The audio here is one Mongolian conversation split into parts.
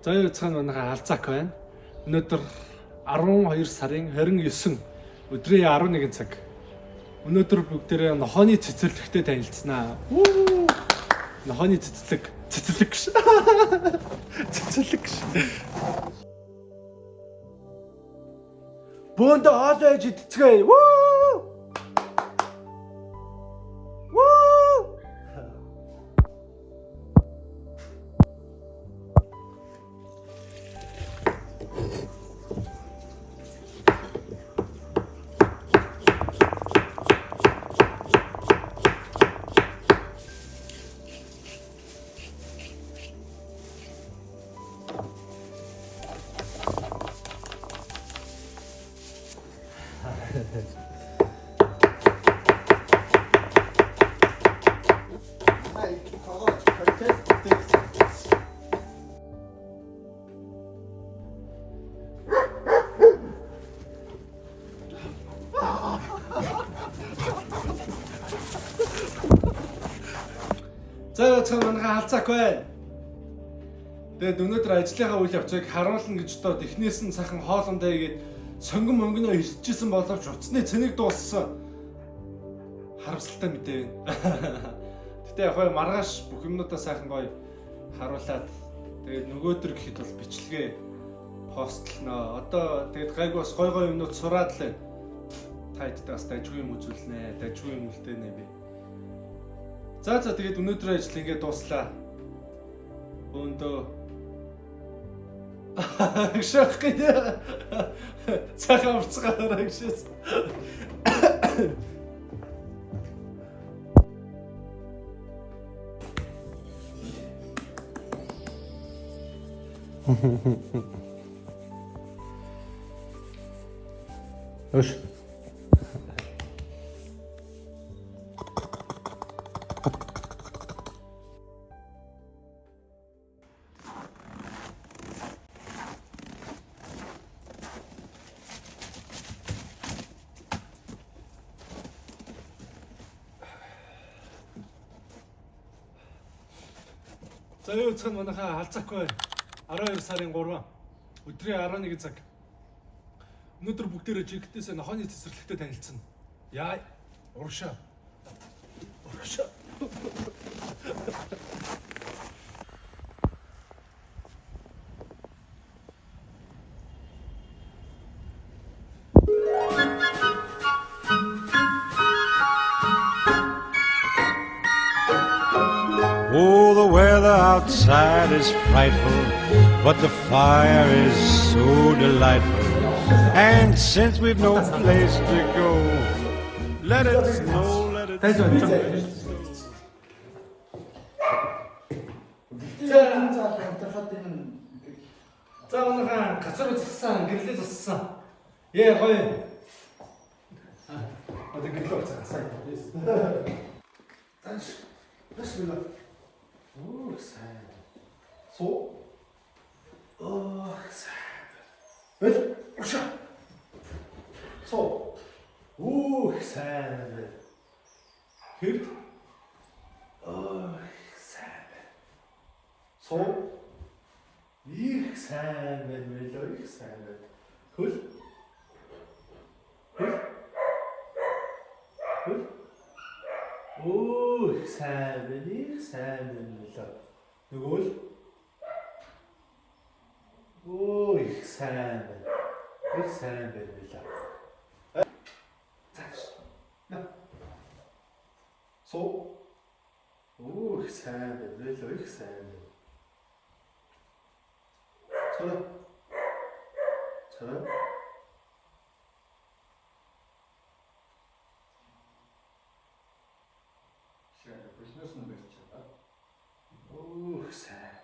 За юу цаана манайха алцаак байна. Өнөөдөр 12 сарын 29 өдрийн 11 цаг. Өнөөдөр бүгдээрээ нохооны цэцэрлэгтэй танилцсанаа. Нохооны цэцэрлэг гэж. Цэцэрлэг гэж. Бөөндө хоолой ээж идцгээе. За цаана манайха алцаак байна. Тэгээд өнөөдөр ажлынхаа үйл явцыг харуулна гэж доод эхнээс нь сайхан хоолндоо игээд сонгон монгоно ирчихсэн боловч уцсны цэнийг дууссан. Харамсалтай мэдээ байна. Гэтэ яг гой маргааш бүх юмнуудаа сайхан гоё харуулад тэгээд нөгөөдөр гэхэд бол бичлэгээ постлноо. Одоо тэгээд гайгүй бас гой юмнууд сураад л байна. Та хэдтэй бас дажгүй юм үзүүлнэ, дажгүй юм үлдээнэ би. За тэгээд өнөөдрийн ажил ингээд дууслаа. Бөөндөө шах гэдэг. Цахаа урцгаараа гişээс. Өш. За юу цаана манайха алцаак байна. 12 сарын 3 өдрийн 11 цаг. Өнөөдөр бүгдээрээ жигтээс нохооны цэцэрлэгтэй танилцсан. Яа, урагшаа. Oh, the weather outside is frightful, but the fire is so delightful. And since we've no place to go, let it snow, let it snow. За манайха гацар үзсэн, гэрлээ зуссан. Яа гоё. Одоо гэрлээ зуссан. Таш мила. Сайн. Суу. Сайн. Бэл. Уша. Суу. Сайн. Хэвд. Сайн. Суу. Их сайн байна. Их сайн байна. Хөл. Их сайн байна. Нөгөө л. Их сайн байна. Их сайн байна. Цааш. Суу. Их сайн байна. Их сайн байна. Цаа. Бизнес нь байж байгаа. Их сайн.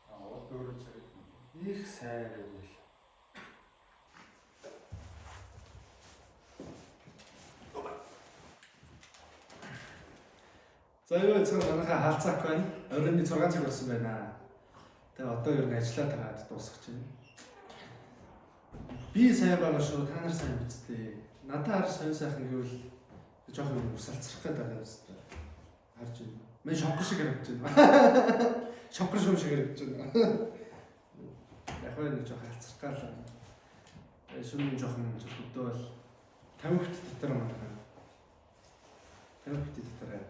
Вот өөрөө царай. Их сайн байл. За юу цаа манайха хаалцаак байна. Оройн 6 цаг болсон байна. Тэгээ одоо ер нь ажиллаад байгаа дуусгаж байна. Би сайн байгаа шүү, та нар сайн бидтэй. Надад хар сайхан гэвэл жоох юм усалцрах гэдэг байгаа юм байна. Харж байна. Мен шонкор шиг харагдаж байна. Шонкор шиг харагдаж байна. Яг нэг жоох хацартаа л шүмний жоохон зүрхөвдөө бол 50 бит дотор маань 50 бит дотор.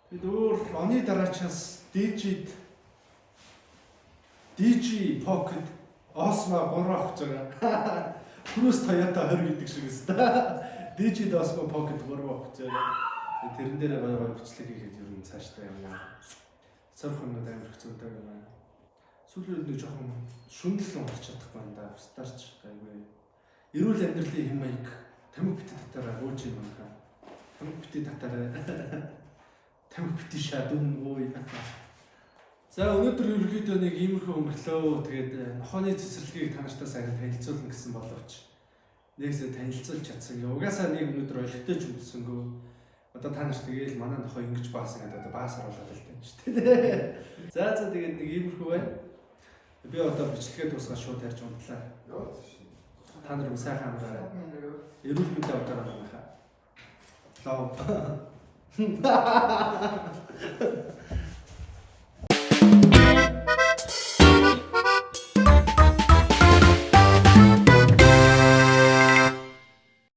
Тэгэд өөр оны дараачаас DJ Pocket Osmo 3 авч байгаа. Cruise Toyota 20 гэдэг шиг өстэй. DJ Osmo Pocket 3 авч байгаа. Тэрэн дээр гоё бичлэг хийгээд ер нь цааштай юм аа. Цорхонод амар хэцүүтэй юм аа. Сүүлийн нэг жоохон шүндлэн орч чадахгүй юм да. Бустарч гайгүй. Эрүүл амьдралын хэм маяг 50 бит татаараа ууж юм байна. 50 бит татаараа 50 бит шадун ууй. За өнөөдөр ерөнхийдөө нэг иймэрхүү өнгөрлөө. Тэгээд нохооны цэцэрлэгийг та нартай сайн танилцуулна гэсэн боловч нэгсээ танилцуулж чадсан. Угаасаа нэг өнөөдөр олигтой ч үндсэнгөө. Одоо та нар тэгээл манай нохоо ингэж баасан гэдэг одоо баасаар болоод л тань шүү дээ. За тэгээд нэг иймэрхүү байна. Би одоо бичлэгээ дуусгаад шууд ярьж унтлаа. Та нар сайхан амраарай. Эрүүл мэндийн удаа байна хаа. Лав.